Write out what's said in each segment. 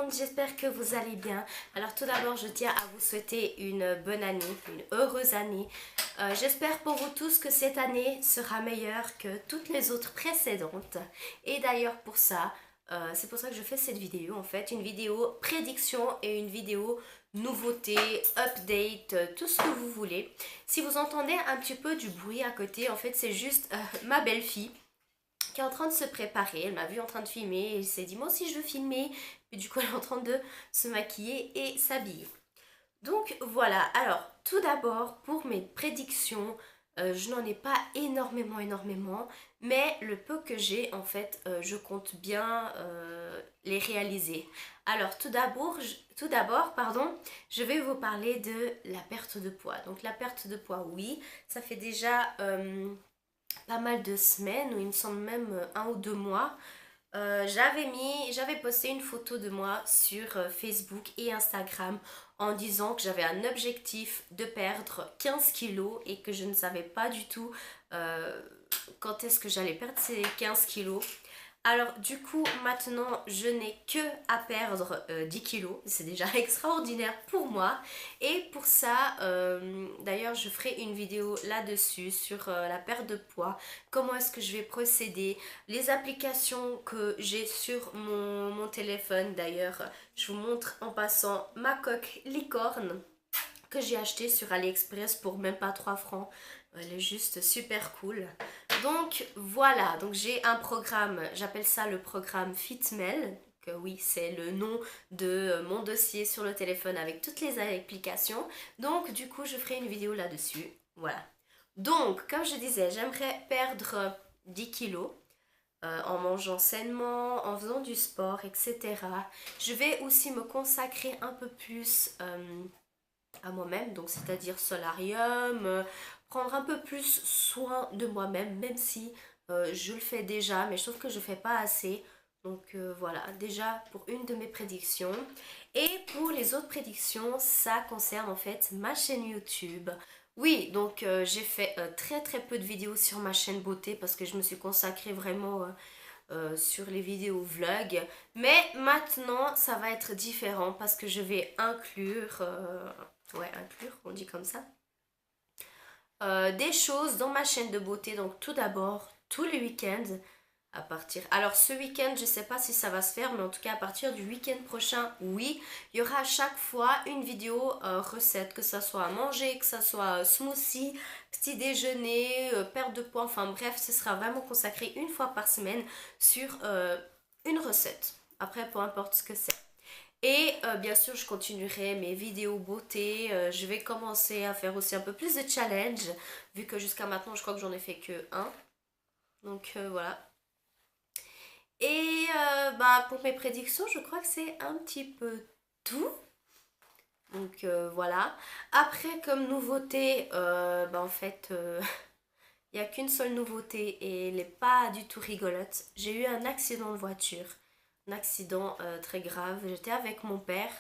monde, j'espère que vous allez bien. Alors tout d'abord, je tiens à vous souhaiter une bonne année, une heureuse année. J'espère pour vous tous que cette année sera meilleure que toutes les autres précédentes. Et d'ailleurs pour ça, c'est pour ça que je fais cette vidéo en fait, une vidéo prédiction et une vidéo nouveauté, update, tout ce que vous voulez. Si vous entendez un petit peu du bruit à côté, en fait c'est juste ma belle-fille qui est en train de se préparer. Elle m'a vu en train de filmer et elle s'est dit moi aussi je veux filmer. Puis du coup elle est en train de se maquiller et s'habiller. Donc voilà, alors tout d'abord pour mes prédictions, je n'en ai pas énormément, mais le peu que j'ai en fait, je compte bien les réaliser. Alors tout d'abord, pardon, je vais vous parler de la perte de poids. Donc la perte de poids, oui, ça fait déjà pas mal de semaines, ou il me semble même 1 ou 2 mois. J'avais posté une photo de moi sur Facebook et Instagram en disant que j'avais un objectif de perdre 15 kilos et que je ne savais pas du tout euh, quand est-ce que j'allais perdre ces 15 kilos. Alors du coup maintenant je n'ai que à perdre 10 kilos, c'est déjà extraordinaire pour moi. Et pour ça d'ailleurs je ferai une vidéo là-dessus sur la perte de poids, comment est-ce que je vais procéder, les applications que j'ai sur mon téléphone. D'ailleurs je vous montre en passant ma coque licorne que j'ai acheté sur AliExpress pour même pas 3 francs. Elle est juste super cool. Donc voilà, donc j'ai un programme, j'appelle ça le programme Fitmel. Que oui, c'est le nom de mon dossier sur le téléphone avec toutes les applications. Donc du coup, je ferai une vidéo là-dessus. Voilà. Donc, comme je disais, j'aimerais perdre 10 kilos. En mangeant sainement, en faisant du sport, etc. Je vais aussi me consacrer un peu plus à moi-même, donc c'est-à-dire solarium, prendre un peu plus soin de moi-même, même si je le fais déjà, mais je trouve que je ne fais pas assez. Donc voilà, déjà pour une de mes prédictions. Et pour les autres prédictions, ça concerne en fait ma chaîne YouTube. Oui, donc j'ai fait très peu de vidéos sur ma chaîne beauté parce que je me suis consacrée vraiment sur les vidéos vlog. Mais maintenant, ça va être différent parce que je vais inclure, ouais, inclure, on dit comme ça, des choses dans ma chaîne de beauté. Donc tout d'abord, tous les week-ends, à partir... Alors ce week-end, je sais pas si ça va se faire, mais en tout cas à partir du week-end prochain, oui, il y aura à chaque fois une vidéo recette, que ça soit à manger, que ça soit smoothie, petit déjeuner, perte de poids, enfin bref, ce sera vraiment consacré une fois par semaine sur une recette. Après, peu importe ce que c'est. Et bien sûr, je continuerai mes vidéos beauté. Je vais commencer à faire aussi un peu plus de challenge, vu que jusqu'à maintenant, je crois que j'en ai fait que un. Donc voilà. Et bah, pour mes prédictions, je crois que c'est un petit peu tout. Donc voilà. Après, comme nouveauté, bah, en fait, il n'y a qu'une seule nouveauté et elle n'est pas du tout rigolote. J'ai eu un accident de voiture. Un accident très grave. J'étais avec mon père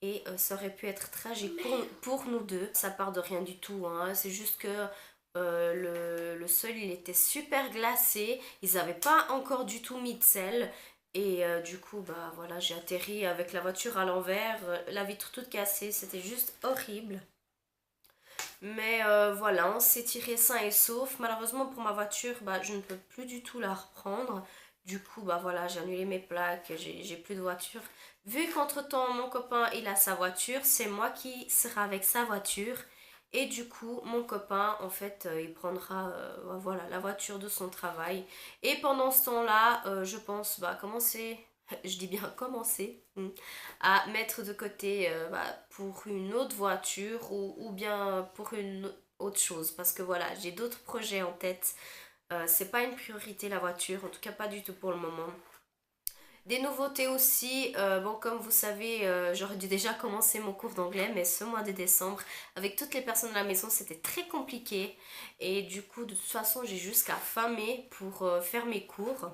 et ça aurait pu être tragique pour nous deux. Ça part de rien du tout, hein. C'est juste que le sol il était super glacé. Ils n'avaient pas encore du tout mis de sel. Et du coup, bah voilà, j'ai atterri avec la voiture à l'envers, la vitre toute cassée. C'était juste horrible. Mais voilà, on s'est tiré sain et sauf. Malheureusement pour ma voiture, bah, je ne peux plus du tout la reprendre. Du coup, bah voilà, j'ai annulé mes plaques, j'ai plus de voiture. Vu qu'entre-temps, mon copain, il a sa voiture, c'est moi qui sera avec sa voiture. Et du coup, mon copain, en fait, il prendra bah, voilà, la voiture de son travail. Et pendant ce temps-là, je pense bah, commencer, je dis bien commencer, à mettre de côté bah, pour une autre voiture ou bien pour une autre chose. Parce que voilà, j'ai d'autres projets en tête. C'est pas une priorité la voiture, en tout cas pas du tout pour le moment. Des nouveautés aussi, bon comme vous savez, j'aurais dû déjà commencer mon cours d'anglais, mais ce mois de décembre, avec toutes les personnes à la maison, c'était très compliqué. Et du coup, de toute façon, j'ai jusqu'à fin mai pour faire mes cours.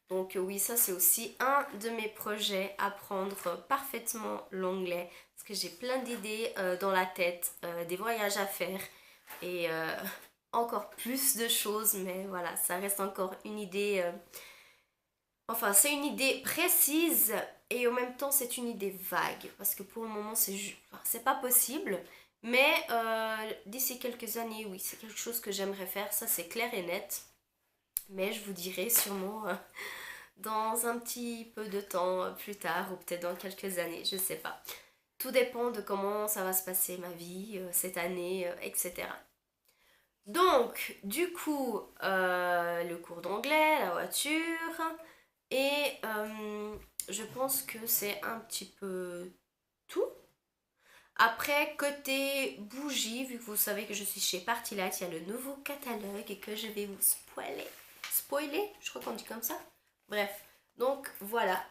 Donc oui, ça c'est aussi un de mes projets, apprendre parfaitement l'anglais, parce que j'ai plein d'idées dans la tête, des voyages à faire et encore plus de choses, mais voilà, ça reste encore une idée Enfin, c'est une idée précise et en même temps c'est une idée vague parce que pour le moment c'est pas possible. Mais d'ici quelques années, oui, c'est quelque chose que j'aimerais faire, ça c'est clair et net. Mais je vous dirai sûrement dans un petit peu de temps plus tard ou peut-être dans quelques années, je sais pas. Tout dépend de comment ça va se passer ma vie cette année, etc. Donc, du coup, le cours d'anglais, la voiture, et je pense que c'est un petit peu tout. Après, côté bougie, vu que vous savez que je suis chez Partylight, il y a le nouveau catalogue et que je vais vous spoiler. Spoiler, je crois qu'on dit comme ça. Bref, donc voilà,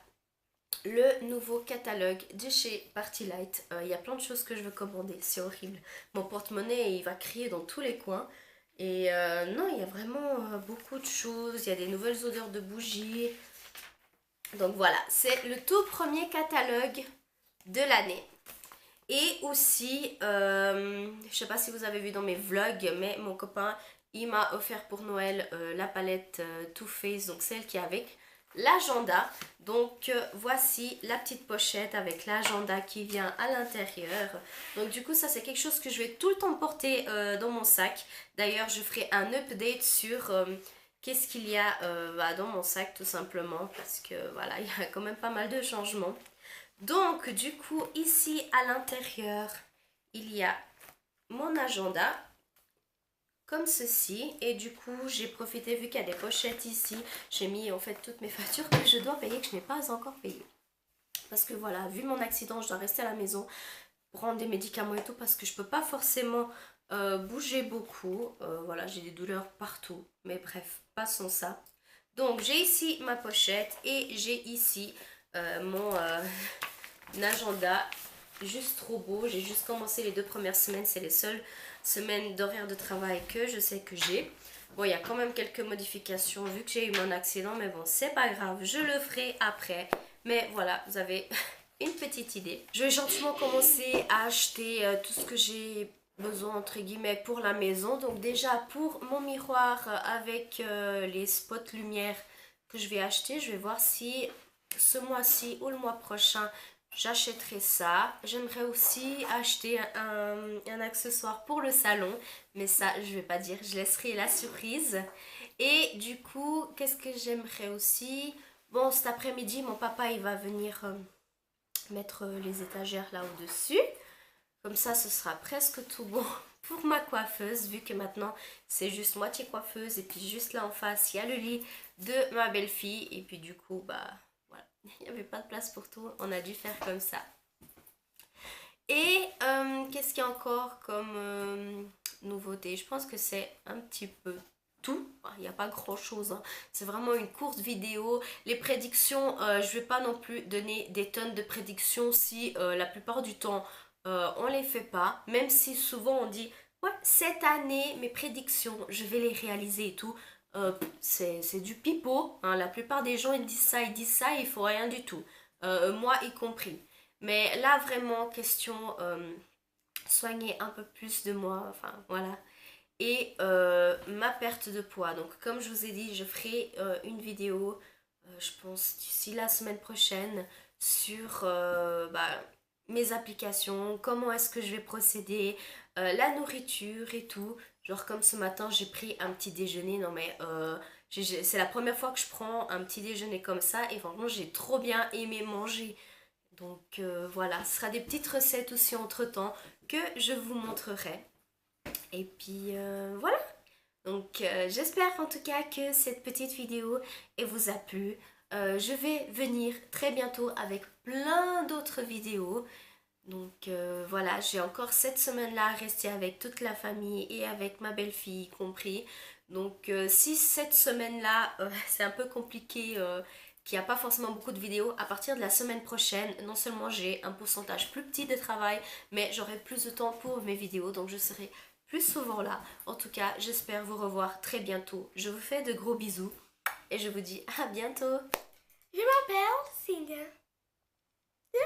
le nouveau catalogue de chez Partylight. Il y a plein de choses que je veux commander, c'est horrible. Mon porte-monnaie, il va crier dans tous les coins. Et non, il y a vraiment beaucoup de choses. Il y a des nouvelles odeurs de bougies. Donc voilà, c'est le tout premier catalogue de l'année. Et aussi, je sais pas si vous avez vu dans mes vlogs, mais mon copain, il m'a offert pour Noël la palette Too Faced, donc celle qui est avec l'agenda. Donc voici la petite pochette avec l'agenda qui vient à l'intérieur. Donc du coup ça c'est quelque chose que je vais tout le temps porter dans mon sac. D'ailleurs je ferai un update sur qu'est-ce qu'il y a dans mon sac tout simplement. Parce que voilà, il y a quand même pas mal de changements. Donc du coup ici à l'intérieur il y a mon agenda comme ceci et du coup j'ai profité vu qu'il y a des pochettes ici, j'ai mis en fait toutes mes factures que je dois payer que je n'ai pas encore payées parce que voilà, vu mon accident je dois rester à la maison prendre des médicaments et tout parce que je peux pas forcément bouger beaucoup. Voilà, j'ai des douleurs partout, mais bref, passons ça. Donc j'ai ici ma pochette et j'ai ici mon agenda juste trop beau. J'ai juste commencé les 2 premières semaines, c'est les seules semaines d'horaire de travail que je sais que j'ai. Bon, il y a quand même quelques modifications vu que j'ai eu mon accident, mais bon, c'est pas grave, je le ferai après. Mais voilà, vous avez une petite idée. Je vais gentiment commencer à acheter tout ce que j'ai besoin entre guillemets pour la maison. Donc déjà pour mon miroir avec les spots lumière que je vais acheter, je vais voir si ce mois-ci ou le mois prochain j'achèterai ça. J'aimerais aussi acheter un accessoire pour le salon, mais ça je vais pas dire, je laisserai la surprise. Et du coup, qu'est-ce que j'aimerais aussi? Bon, cet après-midi, mon papa il va venir mettre les étagères là au-dessus. Comme ça, ce sera presque tout bon pour ma coiffeuse, vu que maintenant c'est juste moitié coiffeuse. Et puis juste là en face, il y a le lit de ma belle-fille. Et puis du coup, bah voilà, il n'y avait pas de place pour tout. On a dû faire comme ça. Et qu'est-ce qu'il y a encore comme nouveauté? Je pense que c'est un petit peu tout. Il n'y a pas grand chose, hein. C'est vraiment une courte vidéo. Les prédictions, je vais pas non plus donner des tonnes de prédictions si la plupart du temps on les fait pas. Même si souvent on dit ouais, cette année mes prédictions je vais les réaliser et tout. C'est du pipeau, hein. La plupart des gens ils disent ça, il faut rien du tout. Moi y compris. Mais là vraiment question soigner un peu plus de moi, enfin voilà. Et ma perte de poids. Donc comme je vous ai dit, je ferai une vidéo, je pense d'ici la semaine prochaine, sur mes applications, comment est-ce que je vais procéder, la nourriture et tout. Genre comme ce matin, j'ai pris un petit déjeuner. Non mais c'est la première fois que je prends un petit déjeuner comme ça et vraiment j'ai trop bien aimé manger. Donc voilà, ce sera des petites recettes aussi entre-temps que je vous montrerai. Et puis voilà. Donc j'espère en tout cas que cette petite vidéo vous a plu. Je vais venir très bientôt avec plein d'autres vidéos. Donc voilà, j'ai encore cette semaine-là à rester avec toute la famille et avec ma belle-fille y compris. Donc si cette semaine-là c'est un peu compliqué, qu'il n'y a pas forcément beaucoup de vidéos, à partir de la semaine prochaine, non seulement j'ai un pourcentage plus petit de travail, mais j'aurai plus de temps pour mes vidéos, donc je serai plus souvent là. En tout cas, j'espère vous revoir très bientôt. Je vous fais de gros bisous et je vous dis à bientôt. Je m'appelle Cynthia. Je